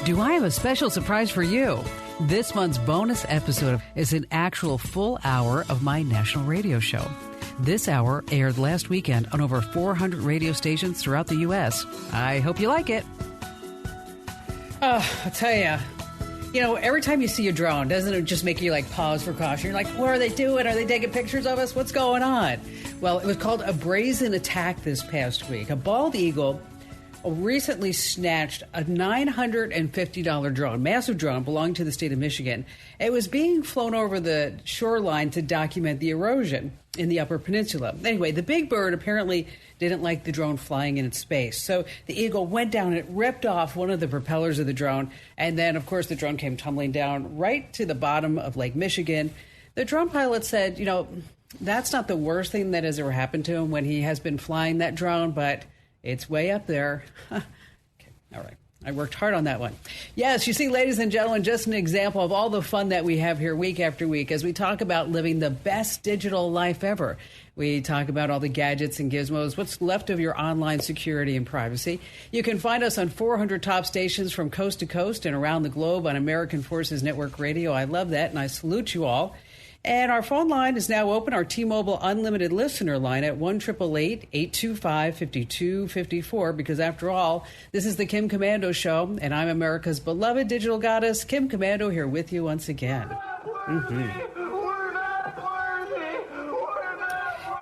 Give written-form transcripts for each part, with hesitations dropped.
Do I have a special surprise for you? This month's bonus episode is an actual full hour of my national radio show. This hour aired last weekend on over 400 radio stations throughout the U.S. I hope you like it. Oh, I'll tell you, every time you see a drone, doesn't it just make you pause for caution? You're like, what are they doing? Are they taking pictures of us? What's going on? Well, it was called a brazen attack this past week. A bald eagle recently snatched a $950 drone, massive drone belonging to the state of Michigan. It was being flown over the shoreline to document the erosion in the Upper Peninsula. Anyway, the big bird apparently didn't like the drone flying in its space. So the eagle went down and it ripped off one of the propellers of the drone. And then, of course, the drone came tumbling down right to the bottom of Lake Michigan. The drone pilot said, that's not the worst thing that has ever happened to him when he has been flying that drone, but it's way up there. Okay, all right. I worked hard on that one. Yes, you see, ladies and gentlemen, just an example of all the fun that we have here week after week as we talk about living the best digital life ever. We talk about all the gadgets and gizmos, what's left of your online security and privacy. You can find us on 400 top stations from coast to coast and around the globe on American Forces Network Radio. I love that, and I salute you all. And our phone line is now open, our T-Mobile Unlimited listener line at 1-888-825-5254, because after all, this is the Kim Komando Show, and I'm America's beloved digital goddess, Kim Komando, here with you once again.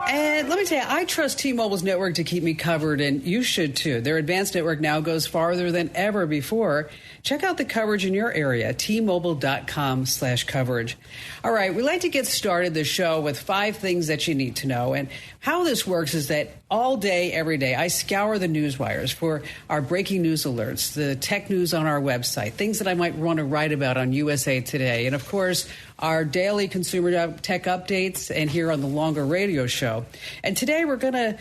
And let me tell you, I trust T-Mobile's network to keep me covered, and you should too. Their advanced network now goes farther than ever before. Check out the coverage in your area, T-Mobile.com/coverage. All right, we like to get started the show with 5 things that you need to know. And how this works is that all day, every day, I scour the news wires for our breaking news alerts, the tech news on our website, things that I might want to write about on USA Today, and of course, our daily consumer tech updates and here on the longer radio show. And today we're going to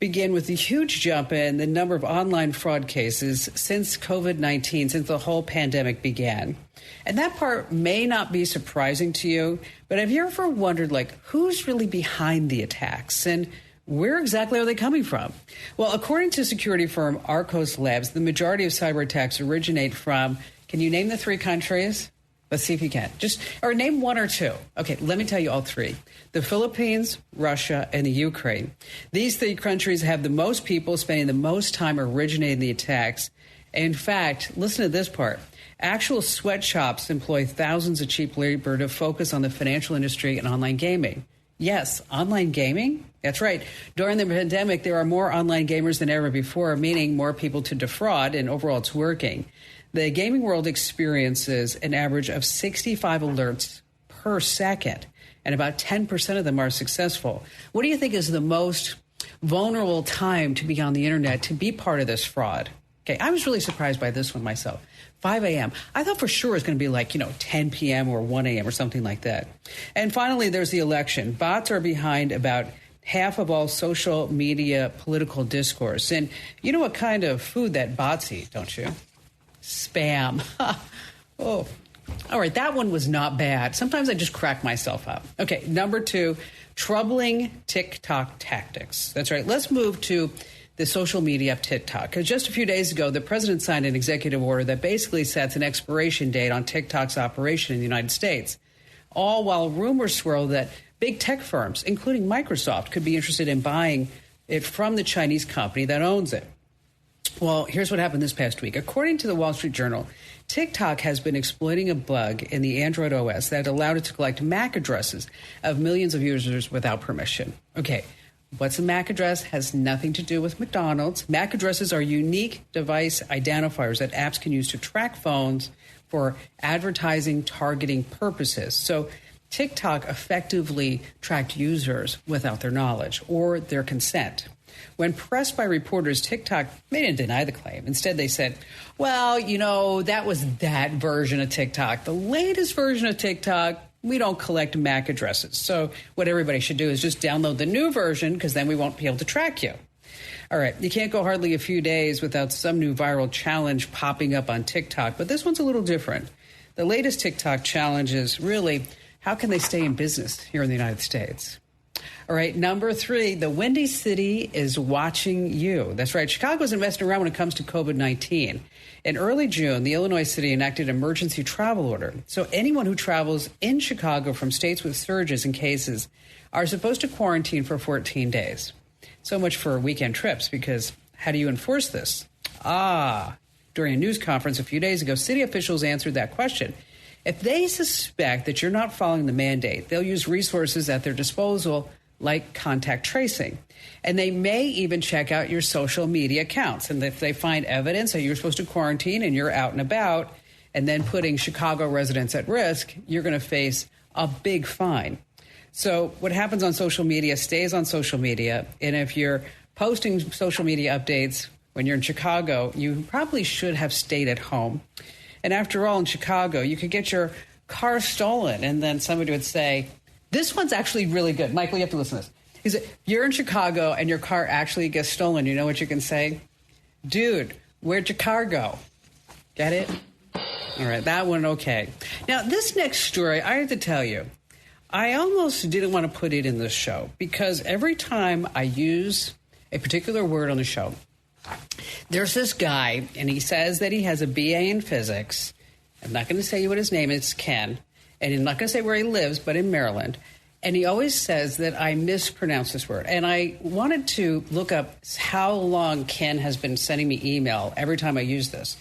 begin with a huge jump in the number of online fraud cases since COVID-19, since the whole pandemic began. And that part may not be surprising to you, but have you ever wondered, who's really behind the attacks and where exactly are they coming from? Well, according to security firm Arcos Labs, the majority of cyber attacks originate from, can you name the 3 countries? Let's see if you can. Or name 1 or 2. Okay, let me tell you all 3. The Philippines, Russia, and the Ukraine. These 3 countries have the most people spending the most time originating the attacks. In fact, listen to this part. Actual sweatshops employ thousands of cheap labor to focus on the financial industry and online gaming. Yes, online gaming? That's right. During the pandemic, there are more online gamers than ever before, meaning more people to defraud, and overall it's working. The gaming world experiences an average of 65 alerts per second, and about 10% of them are successful. What do you think is the most vulnerable time to be on the internet to be part of this fraud? Okay, I was really surprised by this one myself. 5 a.m. I thought for sure it was going to be 10 p.m. or 1 a.m. or something like that. And finally, there's the election. Bots are behind about half of all social media political discourse. And you know what kind of food that bots eat, don't you? Spam. Oh, all right. That one was not bad. Sometimes I just crack myself up. Okay. Number 2, troubling TikTok tactics. That's right. Let's move to the social media of TikTok. Because just a few days ago, the president signed an executive order that basically sets an expiration date on TikTok's operation in the United States. All while rumors swirl that big tech firms, including Microsoft, could be interested in buying it from the Chinese company that owns it. Well, here's what happened this past week. According to the Wall Street Journal, TikTok has been exploiting a bug in the Android OS that allowed it to collect MAC addresses of millions of users without permission. Okay, what's a MAC address? Has nothing to do with McDonald's. MAC addresses are unique device identifiers that apps can use to track phones for advertising targeting purposes. So TikTok effectively tracked users without their knowledge or their consent. When pressed by reporters, TikTok, they didn't deny the claim. Instead, they said, well, that was that version of TikTok. The latest version of TikTok, we don't collect MAC addresses. So what everybody should do is just download the new version, because then we won't be able to track you. All right, you can't go hardly a few days without some new viral challenge popping up on TikTok, but this one's a little different. The latest TikTok challenge is really, how can they stay in business here in the United States? All right, number 3, the Windy City is watching you. That's right. Chicago's investing around when it comes to COVID-19. In early June, the Illinois city enacted an emergency travel order. So anyone who travels in Chicago from states with surges in cases are supposed to quarantine for 14 days. So much for weekend trips, because how do you enforce this? During a news conference a few days ago, city officials answered that question. If they suspect that you're not following the mandate, they'll use resources at their disposal like contact tracing. And they may even check out your social media accounts. And if they find evidence that you're supposed to quarantine and you're out and about and then putting Chicago residents at risk, you're going to face a big fine. So what happens on social media stays on social media. And if you're posting social media updates when you're in Chicago, you probably should have stayed at home. And after all, in Chicago, you could get your car stolen and then somebody would say, this one's actually really good. Michael, you have to listen to this. He said, you're in Chicago and your car actually gets stolen. You know what you can say? Dude, where'd your car go? Get it? All right, that one, okay. Now, this next story, I have to tell you, I almost didn't want to put it in this show because every time I use a particular word on the show, there's this guy, and he says that he has a BA in physics. I'm not going to say what his name is, Ken. And I'm not going to say where he lives, but in Maryland. And he always says that I mispronounce this word. And I wanted to look up how long Ken has been sending me email every time I use this.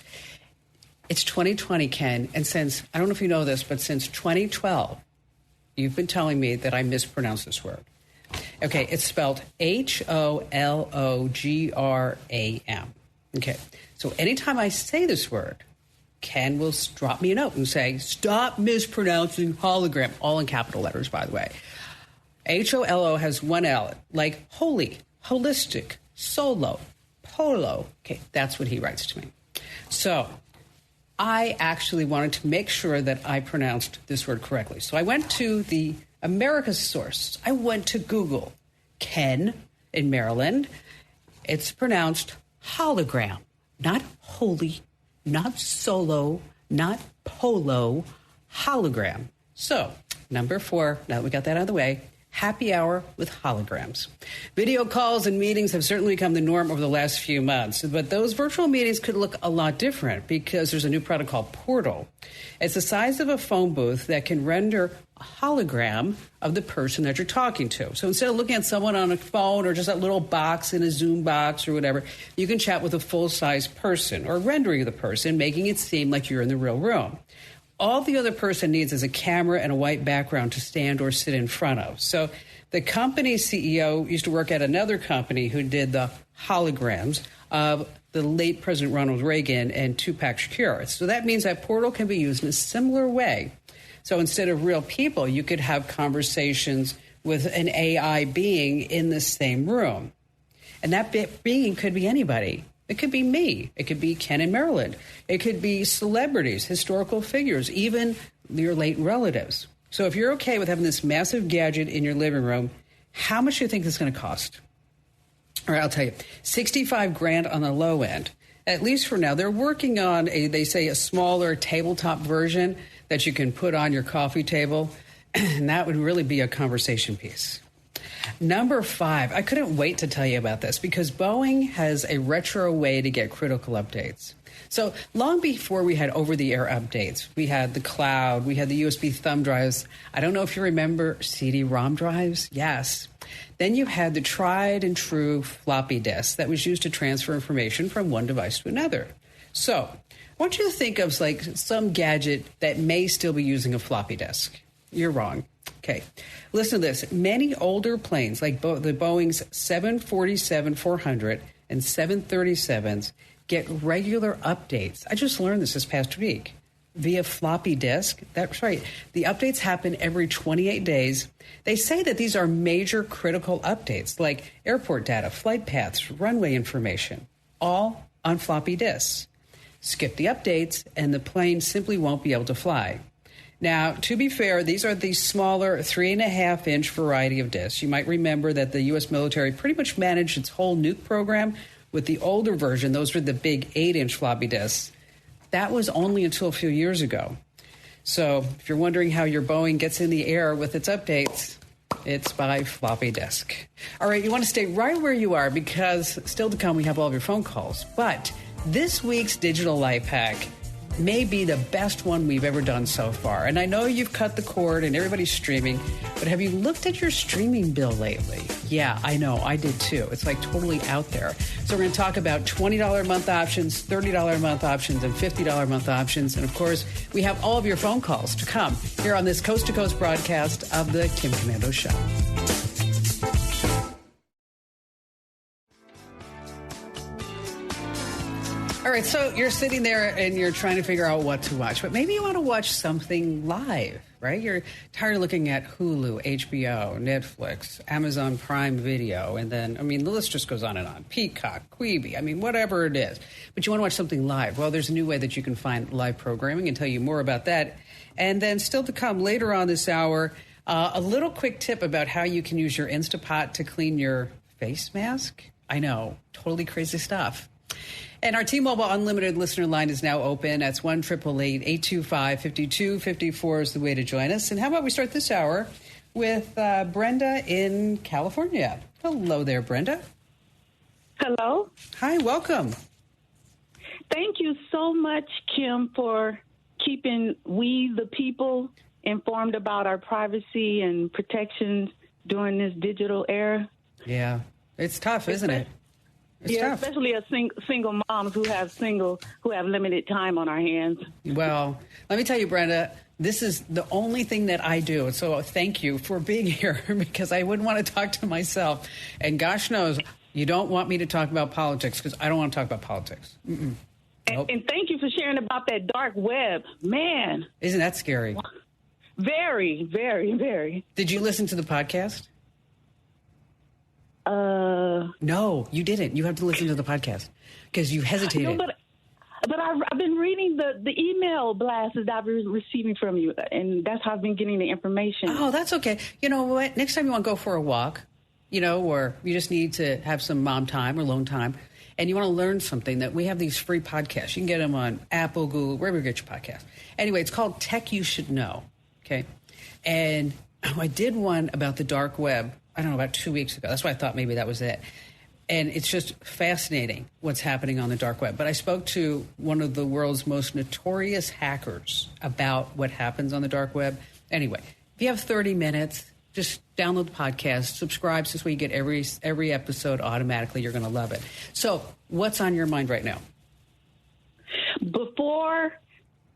It's 2020, Ken. And since, I don't know if you know this, but since 2012, you've been telling me that I mispronounce this word. Okay, it's spelled Hologram. Okay, so anytime I say this word, Ken will drop me a note and say, stop mispronouncing hologram, all in capital letters, by the way. HOLO has one L, like holy, holistic, solo, polo. Okay, that's what he writes to me. So I actually wanted to make sure that I pronounced this word correctly. So I went to the America's source. I went to Google. Ken in Maryland. It's pronounced hologram, not holy, not solo, not polo, hologram. So, number 4, now that we got that out of the way, happy hour with holograms. Video calls and meetings have certainly become the norm over the last few months, but those virtual meetings could look a lot different because there's a new product called Portal. It's the size of a phone booth that can render a hologram of the person that you're talking to. So instead of looking at someone on a phone or just that little box in a Zoom box or whatever, you can chat with a full-size person or rendering of the person, making it seem like you're in the real room. All the other person needs is a camera and a white background to stand or sit in front of. So the company's CEO used to work at another company who did the holograms of the late President Ronald Reagan and Tupac Shakur. So that means that Portal can be used in a similar way. So instead of real people, you could have conversations with an AI being in the same room. And that being could be anybody. It could be me. It could be Ken in Maryland. It could be celebrities, historical figures, even your late relatives. So if you're okay with having this massive gadget in your living room, how much do you think it's going to cost? All right, I'll tell you, $65,000 on the low end. At least for now, they're working on they say a smaller tabletop version that you can put on your coffee table. And that would really be a conversation piece. Number 5, I couldn't wait to tell you about this because Boeing has a retro way to get critical updates. So long before we had over-the-air updates, we had the cloud, we had the USB thumb drives. I don't know if you remember CD-ROM drives. Yes. Then you had the tried and true floppy disk that was used to transfer information from one device to another. So I want you to think of like some gadget that may still be using a floppy disk. You're wrong. Okay, listen to this. Many older planes, like the Boeing's 747-400 and 737s, get regular updates. I just learned this past week via floppy disk. That's right. The updates happen every 28 days. They say that these are major critical updates, like airport data, flight paths, runway information, all on floppy disks. Skip the updates, and the plane simply won't be able to fly. Now, to be fair, these are the smaller 3.5-inch variety of discs. You might remember that the U.S. military pretty much managed its whole nuke program with the older version. Those were the big 8-inch floppy disks. That was only until a few years ago. So if you're wondering how your Boeing gets in the air with its updates, It's by Floppy Disk. All right, you want to stay right where you are because still to come, we have all of your phone calls. But this week's digital life hack may be the best one we've ever done so far. And I know you've cut the cord and everybody's streaming, but have you looked at your streaming bill lately? Yeah, I know. I did too. It's like totally out there. So we're going to talk about $20 a month options, $30 a month options, and $50 a month options. And of course, we have all of your phone calls to come here on this Coast to Coast broadcast of the Kim Komando Show. All right, so you're sitting there and you're trying to figure out what to watch, but maybe you want to watch something live, right? You're tired of looking at Hulu, HBO, Netflix, Amazon Prime Video, and then, I mean, the list just goes on and on. Peacock, Quibi, I mean, whatever it is. But you want to watch something live. Well, there's a new way that you can find live programming and tell you more about that. And then still to come later on this hour, a little quick tip about how you can use your Instapot to clean your face mask. I know, totally crazy stuff. And our T-Mobile Unlimited listener line is now open. That's 1-888-825-5254 is the way to join us. And how about we start this hour with Brenda in California. Hello there, Brenda. Hello. Hi, welcome. Thank you so much, Kim, for keeping we, the people, informed about our privacy and protections during this digital era. Yeah, it's tough, isn't it? It's tough. Especially as single moms who have limited time on our hands. Well, let me tell you, Brenda, this is the only thing that I do. So thank you for being here because I wouldn't want to talk to myself. And gosh knows, you don't want me to talk about politics because I don't want to talk about politics. Nope. And thank you for sharing about that dark web. Man. Isn't that scary? Very, very, very. Did you listen to the podcast? No, you didn't. You have to listen to the podcast because you hesitated. No, but I've been reading the email blasts that I've been receiving from you, and that's how I've been getting the information. Oh, that's okay. You know what? Next time you want to go for a walk, or you just need to have some mom time or alone time, and you want to learn something, that we have these free podcasts. You can get them on Apple, Google, wherever you get your podcast. Anyway, it's called Tech You Should Know, okay? And I did one about the dark web, I don't know, about 2 weeks ago. That's why I thought maybe that was it. And it's just fascinating what's happening on the dark web. But I spoke to one of the world's most notorious hackers about what happens on the dark web. Anyway, if you have 30 minutes, just download the podcast, subscribe, so this way you get every episode automatically. You're going to love it. So what's on your mind right now? Before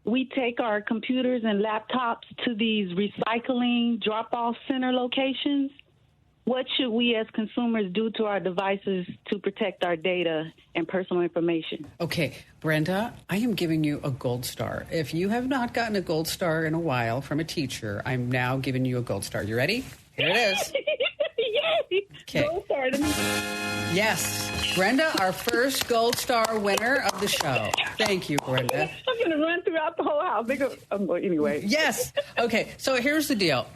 we take our computers and laptops to these recycling drop-off center locations, what should we as consumers do to our devices to protect our data and personal information? Okay, Brenda, I am giving you a gold star. If you have not gotten a gold star in a while from a teacher, I'm now giving you a gold star. You ready? Here it is. Yay! Okay. Gold star to me. Yes. Brenda, our first gold star winner of the show. Thank you, Brenda. I'm going to run throughout the whole house. Anyway. Yes. Okay, so here's the deal.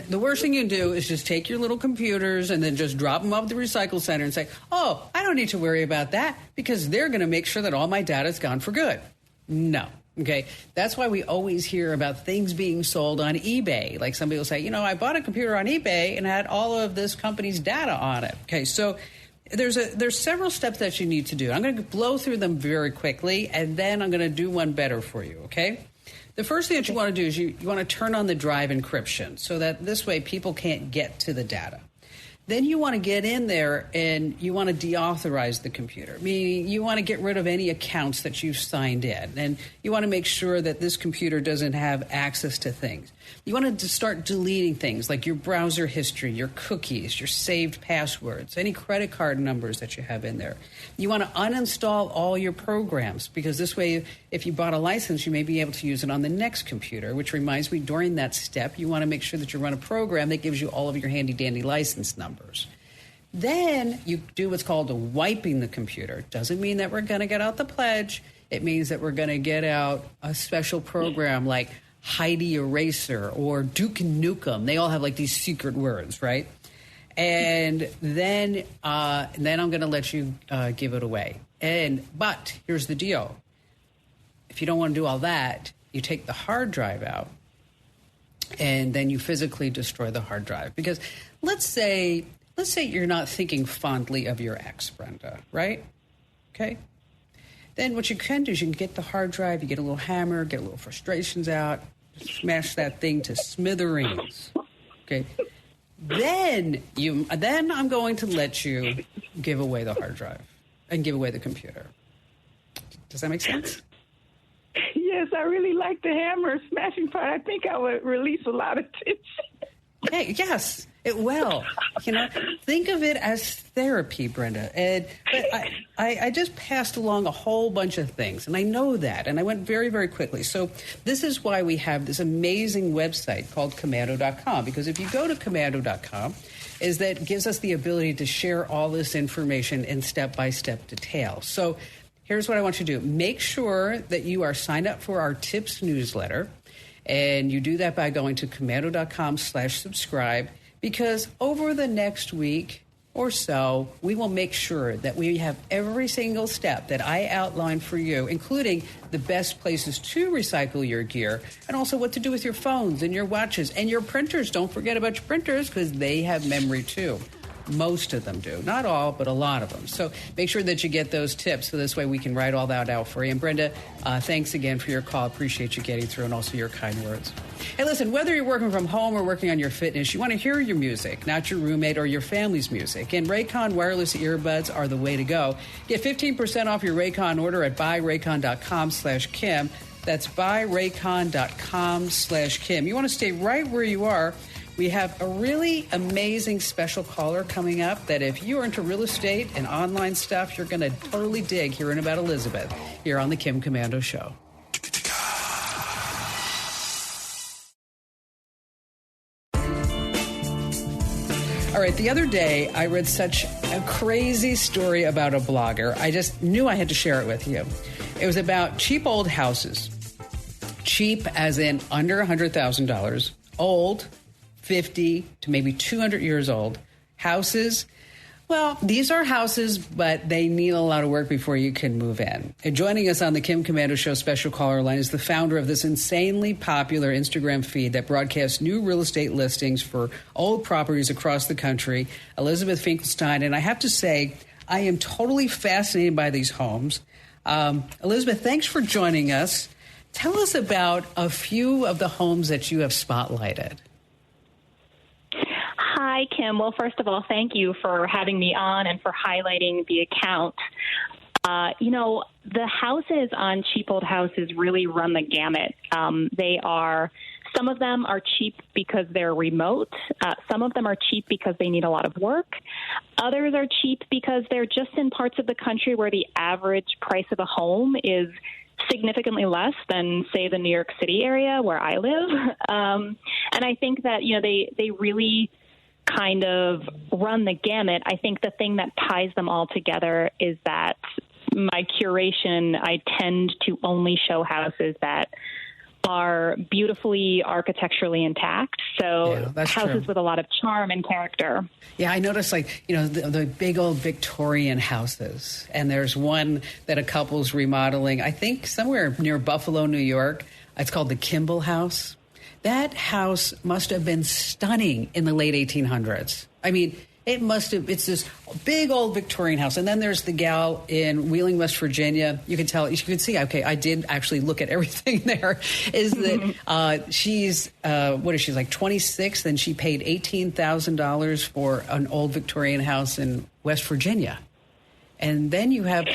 The worst thing you can do is just take your little computers and then just drop them off at the recycle center and say, oh, I don't need to worry about that because they're going to make sure that all my data is gone for good. No. Okay, that's why we always hear about things being sold on eBay. Like somebody will say, I bought a computer on eBay and had all of this company's data on it. Okay, so there's several steps that you need to do. I'm going to blow through them very quickly, and then I'm going to do one better for you, okay? The first thing that you want to do is you want to turn on the drive encryption so that this way people can't get to the data. Then you want to get in there and you want to deauthorize the computer, meaning you want to get rid of any accounts that you've signed in. And you want to make sure that this computer doesn't have access to things. You want to start deleting things like your browser history, your cookies, your saved passwords, any credit card numbers that you have in there. You want to uninstall all your programs because this way, if you bought a license, you may be able to use it on the next computer, which reminds me, during that step, you want to make sure that you run a program that gives you all of your handy-dandy license numbers. Then you do what's called wiping the computer. Doesn't mean that we're going to get out the pledge. It means that we're going to get out a special program like Heidi Eraser or Duke Nukem. They all have like these secret words, right? And then I'm going to let you give it away. But here's the deal. If you don't want to do all that, you take the hard drive out and then you physically destroy the hard drive. Because let's say you're not thinking fondly of your ex, Brenda, right? Okay. Then what you can do is you can get the hard drive, you get a little hammer, get a little frustrations out, smash that thing to smithereens. Okay. Then I'm going to let you give away the hard drive and give away the computer. Does that make sense? Yes, I really like the hammer smashing part. I think I would release a lot of tension. Hey, yes, it will. Think of it as therapy, Brenda. But I just passed along a whole bunch of things, and I know that, and I went very, very quickly. So this is why we have this amazing website called Komando.com, because if you go to Komando.com, that gives us the ability to share all this information in step-by-step detail. So here's what I want you to do. Make sure that you are signed up for our tips newsletter. And you do that by going to Komando.com/subscribe, because over the next week or so, we will make sure that we have every single step that I outlined for you, including the best places to recycle your gear, and also what to do with your phones and your watches and your printers. Don't forget about your printers, because they have memory too. Most of them do. Not all, but a lot of them. So make sure that you get those tips, so this way we can write all that out for you. And Brenda, thanks again for your call. Appreciate you getting through, and also your kind words. Hey, listen, whether you're working from home or working on your fitness, you want to hear your music, not your roommate or your family's music. And Raycon wireless earbuds are the way to go. Get 15% off your Raycon order at buyraycon.com/Kim. That's buyraycon.com/Kim. You want to stay right where you are. We have a really amazing special caller coming up that if you are into real estate and online stuff, you're going to totally dig hearing about Elizabeth here on the Kim Komando Show. All right, the other day I read such a crazy story about a blogger. I just knew I had to share it with you. It was about cheap old houses. Cheap as in under $100,000, old, 50 to maybe 200 years old houses. Well, these are houses, but they need a lot of work before you can move in. And joining us on the Kim Komando Show special caller line is the founder of this insanely popular Instagram feed that broadcasts new real estate listings for old properties across the country, Elizabeth Finkelstein. And I have to say, I am totally fascinated by these homes. Elizabeth, thanks for joining us. Tell us about a few of the homes that you have spotlighted. Hi, Kim. Well, first of all, thank you for having me on and for highlighting the account. The houses on Cheap Old Houses really run the gamut. Some of them are cheap because they're remote. Some of them are cheap because they need a lot of work. Others are cheap because they're just in parts of the country where the average price of a home is significantly less than, say, the New York City area where I live. And I think that, they really kind of run the gamut. I think the thing that ties them all together is that my curation, I tend to only show houses that are beautifully architecturally intact. So houses true. With a lot of charm and character. Yeah, I noticed the big old Victorian houses. And there's one that a couple's remodeling, I think somewhere near Buffalo, New York. It's called the Kimball House. That house must have been stunning in the late 1800s. I mean, it's this big old Victorian house. And then there's the gal in Wheeling, West Virginia. You can see, okay, I did actually look at everything there, is that she's, like 26, and she paid $18,000 for an old Victorian house in West Virginia. And then you have,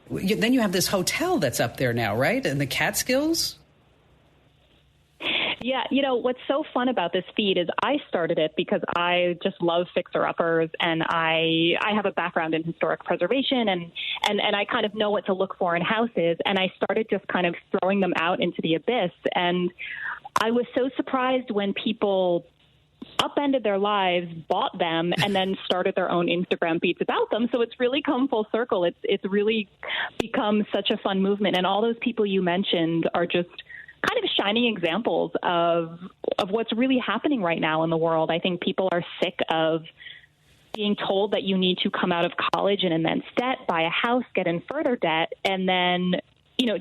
then you have this hotel that's up there now, right? And the Catskills. Yeah, what's so fun about this feed is I started it because I just love fixer-uppers, and I have a background in historic preservation, and I kind of know what to look for in houses, and I started just kind of throwing them out into the abyss. And I was so surprised when people upended their lives, bought them, and then started their own Instagram feeds about them. So it's really come full circle. It's really become such a fun movement, and all those people you mentioned are just kind of shining examples of what's really happening right now in the world. I think people are sick of being told that you need to come out of college in immense debt, buy a house, get in further debt, and then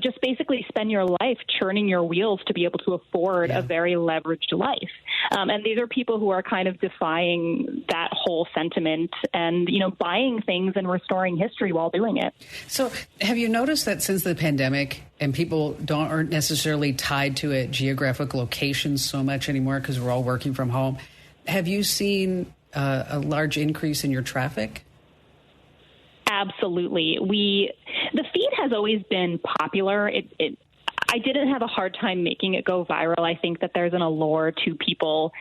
just basically spend your life churning your wheels to be able to afford a very leveraged life. And these are people who are kind of defying that whole sentiment and, buying things and restoring history while doing it. So have you noticed that since the pandemic and people aren't necessarily tied to a geographic location so much anymore because we're all working from home, have you seen a large increase in your traffic? Absolutely. The feed has always been popular. I didn't have a hard time making it go viral. I think that there's an allure to people,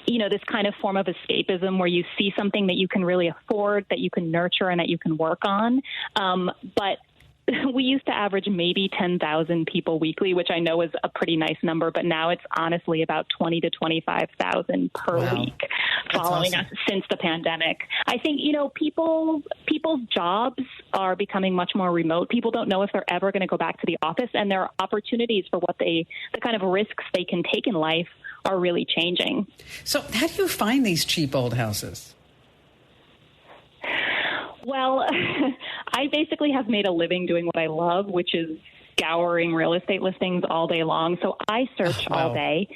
this kind of form of escapism where you see something that you can really afford, that you can nurture, and that you can work on. But we used to average maybe 10,000 people weekly, which I know is a pretty nice number, but now it's honestly about 20 to 25,000 per week following us since the pandemic. I think, people's jobs are becoming much more remote. People don't know if they're ever going to go back to the office, and their opportunities for the kind of risks they can take in life are really changing. So how do you find these cheap old houses? Well, I basically have made a living doing what I love, which is scouring real estate listings all day long. So I search all day.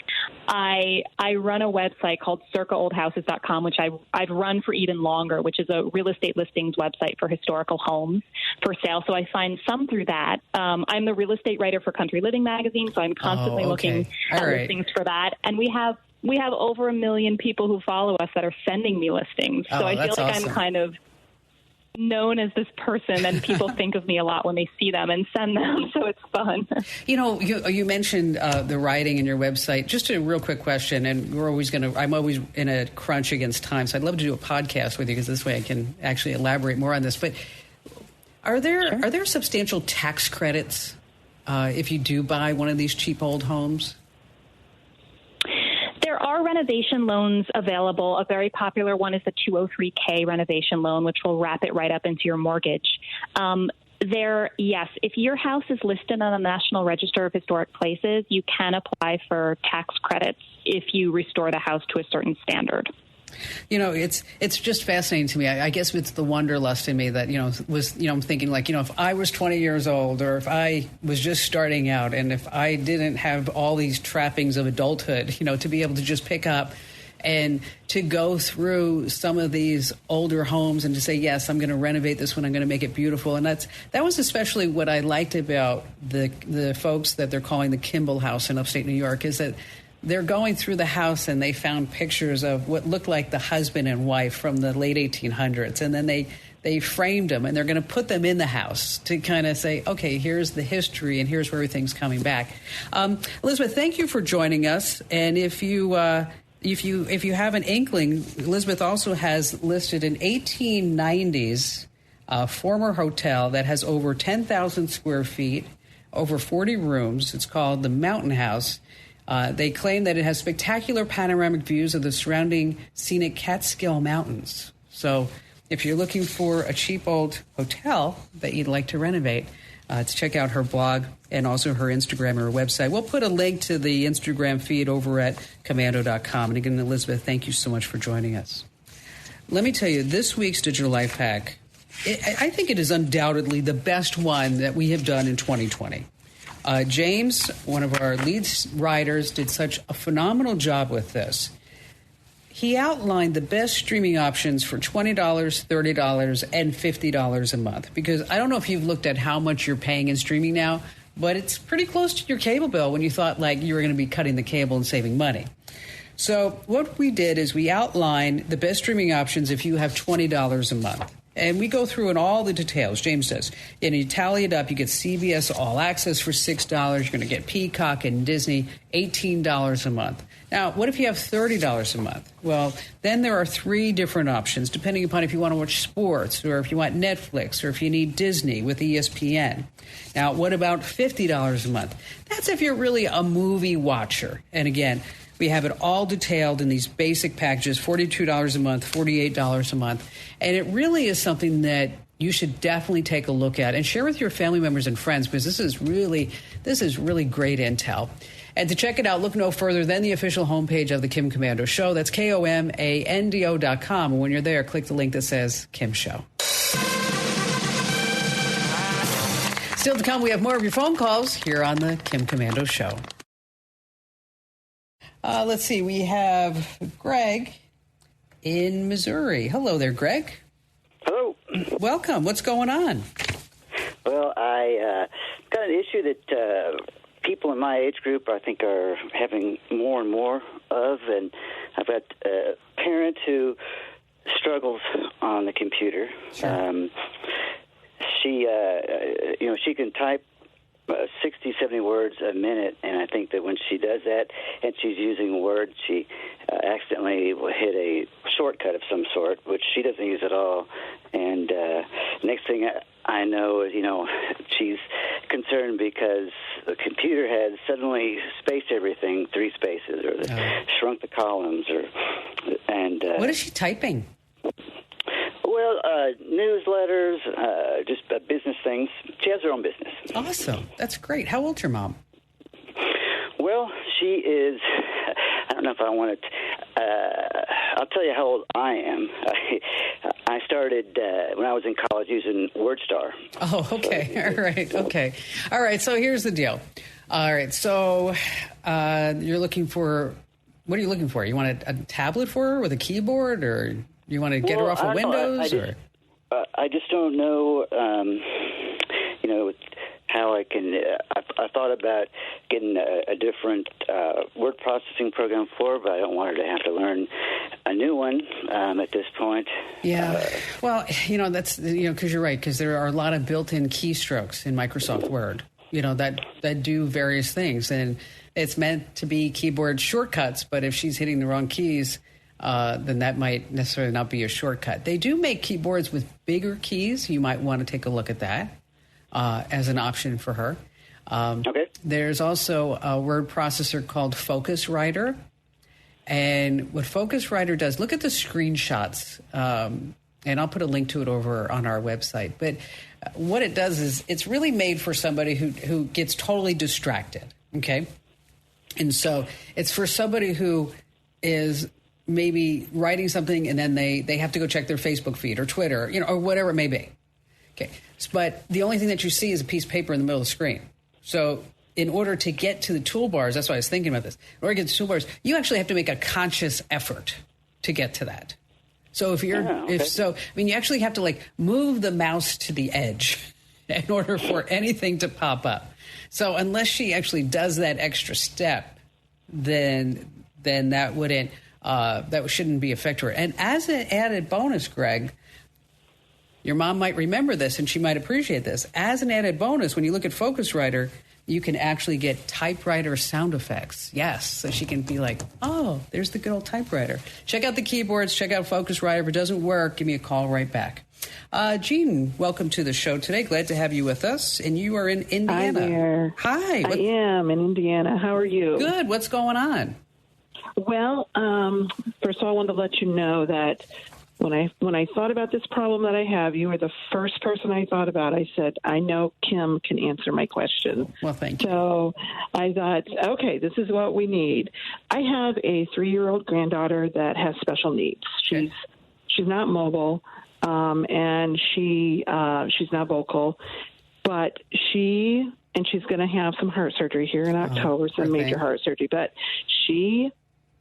I run a website called circaoldhouses.com, which I've run for even longer, which is a real estate listings website for historical homes for sale. So I find some through that. I'm the real estate writer for Country Living magazine, so I'm constantly looking at listings for that. And we have over 1 million people who follow us that are sending me listings. So I feel like I'm kind of known as this person, and people think of me a lot when they see them and send them, so it's fun. You mentioned the writing in your website. Just a real quick question, and I'm always in a crunch against time, so I'd love to do a podcast with you because this way I can actually elaborate more on this. But are there substantial tax credits if you do buy one of these cheap old homes? There are renovation loans available. A very popular one is the 203K renovation loan, which will wrap it right up into your mortgage. Yes, if your house is listed on the National Register of Historic Places, you can apply for tax credits if you restore the house to a certain standard. It's just fascinating to me. I guess it's the wanderlust in me that, I'm thinking if I was 20 years old or if I was just starting out and if I didn't have all these trappings of adulthood, to be able to just pick up and to go through some of these older homes and to say, yes, I'm going to renovate this one. I'm going to make it beautiful. And that was especially what I liked about the folks that they're calling the Kimball House in upstate New York is that they're going through the house and they found pictures of what looked like the husband and wife from the late 1800s. And then they framed them and they're going to put them in the house to kind of say, okay, here's the history and here's where everything's coming back. Elizabeth, thank you for joining us. And if you have an inkling, Elizabeth also has listed an 1890s former hotel that has over 10,000 square feet, over 40 rooms. It's called the Mountain House. They claim that it has spectacular panoramic views of the surrounding scenic Catskill Mountains. So if you're looking for a cheap old hotel that you'd like to renovate, to check out her blog and also her Instagram or her website. We'll put a link to the Instagram feed over at komando.com. And again, Elizabeth, thank you so much for joining us. Let me tell you, this week's Digital Life Hack, I think it is undoubtedly the best one that we have done in 2020. James, one of our lead writers, did such a phenomenal job with this. He outlined the best streaming options for $20, $30, and $50 a month. Because I don't know if you've looked at how much you're paying in streaming now, but it's pretty close to your cable bill when you thought you were going to be cutting the cable and saving money. So what we did is we outlined the best streaming options if you have $20 a month. And we go through in all the details, James does. And you tally it up, you get CBS All Access for $6. You're going to get Peacock and Disney, $18 a month. Now, what if you have $30 a month? Well, then there are 3 different options, depending upon if you want to watch sports or if you want Netflix or if you need Disney with ESPN. Now, what about $50 a month? That's if you're really a movie watcher. And again, we have it all detailed in these basic packages, $42 a month, $48 a month. And it really is something that you should definitely take a look at and share with your family members and friends because this is really great intel. And to check it out, look no further than the official homepage of the Kim Komando Show. That's KOMANDO.com. And when you're there, click the link that says Kim Show. Still to come, we have more of your phone calls here on the Kim Komando Show. Let's see. We have Greg in Missouri. Hello there, Greg. Hello. Welcome. What's going on? Well, I got an issue that people in my age group, I think, are having more and more of, and I've got a parent who struggles on the computer. Sure. She can type 60, 70 words a minute, and I think that when she does that and she's using Word, she accidentally will hit a shortcut of some sort, which she doesn't use at all. And next thing I know is, she's concerned because the computer has suddenly spaced everything 3 spaces, or shrunk the columns, and what is she typing? Well, newsletters, just business things. She has her own business. Awesome. That's great. How old's your mom? Well, she is, I don't know if I want to, I'll tell you how old I am. I started when I was in college using WordStar. Oh, okay. All right. Okay. All right. So here's the deal. All right. So you're looking for, what are you looking for? You want a tablet for her with a keyboard, or you want to get her off of Windows? I just don't know, how I can. I thought about getting a different word processing program for her, but I don't want her to have to learn a new one at this point. Yeah. Well, that's, because you're right, because there are a lot of built-in keystrokes in Microsoft Word, that do various things. And it's meant to be keyboard shortcuts, but if she's hitting the wrong keys, then that might necessarily not be a shortcut. They do make keyboards with bigger keys. You might want to take a look at that as an option for her. Okay. There's also a word processor called Focuswriter. And what Focuswriter does, look at the screenshots, and I'll put a link to it over on our website. But what it does is it's really made for somebody who gets totally distracted, okay? And so it's for somebody who is maybe writing something and then they have to go check their Facebook feed or Twitter, or whatever it may be. Okay. But the only thing that you see is a piece of paper in the middle of the screen. So in order to get to the toolbars, that's why I was thinking about this. In order to get to the toolbars, you actually have to make a conscious effort to get to that. So you actually have to move the mouse to the edge in order for anything to pop up. So unless she actually does that extra step, then that wouldn't, that shouldn't be affect her. And as an added bonus, Greg, your mom might remember this and she might appreciate this. As an added bonus, when you look at Focuswriter, you can actually get typewriter sound effects. Yes. So she can be like, oh, there's the good old typewriter. Check out the keyboards. Check out Focuswriter. If it doesn't work, give me a call right back. Jean, welcome to the show today. Glad to have you with us. And you are in Indiana. Hi there. Hi. I am in Indiana. How are you? Good. What's going on? Well, first of all, I wanted to let you know that when I thought about this problem that I have, you were the first person I thought about. I said, I know Kim can answer my question. Well, thank you. So I thought, okay, this is what we need. I have a 3-year-old granddaughter that has special needs. She's not mobile, and she's not vocal, but she's going to have some heart surgery here in October, some major heart surgery. But she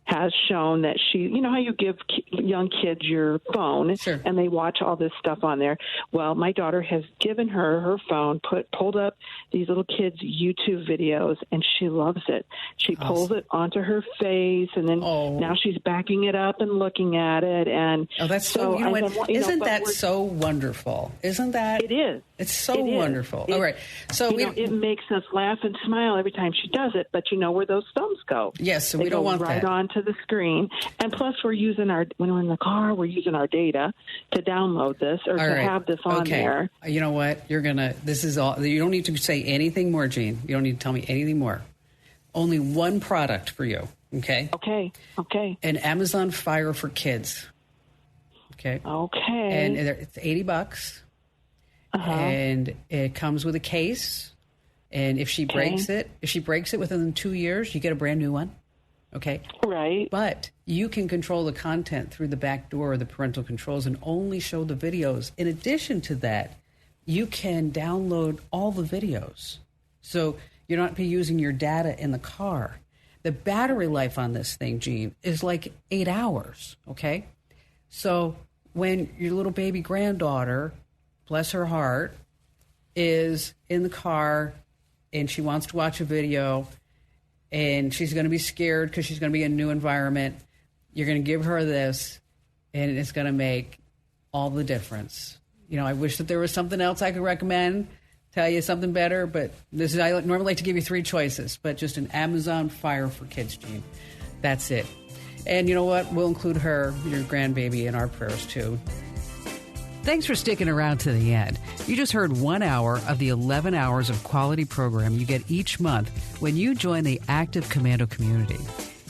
has shown that how you give young kids your phone, sure, and they watch all this stuff on there. Well, my daughter has given her phone, pulled up these little kids' YouTube videos, and she loves it. She pulls it onto her face, and then now she's backing it up and looking at it. And that's so. Isn't that so wonderful? Isn't that? It is. It's so wonderful. All right. So it makes us laugh and smile every time she does it, but you know where those thumbs go. Yes, so we don't want right that. onto the screen. And plus, when we're in the car, we're using our data to download this or have this on there. You know what? This is all. You don't need to say anything more, Jean. You don't need to tell me anything more. Only one product for you, okay? Okay. An Amazon Fire for Kids. Okay. And it's $80. And it comes with a case. And if she breaks it within 2 years, you get a brand new one. Okay. Right. But you can control the content through the back door of the parental controls and only show the videos. In addition to that, you can download all the videos. So you're not be using your data in the car. The battery life on this thing, Gene, is like 8 hours, okay? So when your little baby granddaughter, bless her heart, is in the car and she wants to watch a video and she's going to be scared because she's going to be in a new environment, you're going to give her this and it's going to make all the difference. You know, I wish that there was something else I could recommend, tell you something better, but this is, I normally like to give you 3 choices, but just an Amazon Fire for Kids, Gene. That's it. And you know what? We'll include her, your grandbaby, in our prayers too. Thanks for sticking around to the end. You just heard 1 hour of the 11 hours of quality program you get each month when you join the active Komando community.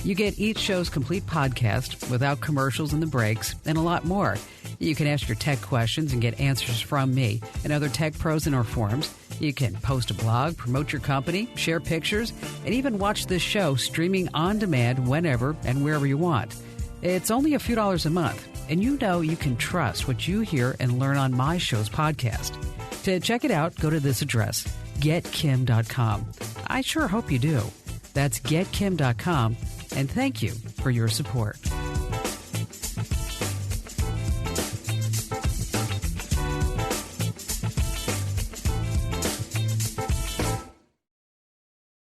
You get each show's complete podcast without commercials in the breaks and a lot more. You can ask your tech questions and get answers from me and other tech pros in our forums. You can post a blog, promote your company, share pictures, and even watch this show streaming on demand whenever and wherever you want. It's only a few dollars a month, and you know you can trust what you hear and learn on my show's podcast. To check it out, go to this address, getkim.com. I sure hope you do. That's getkim.com, and thank you for your support.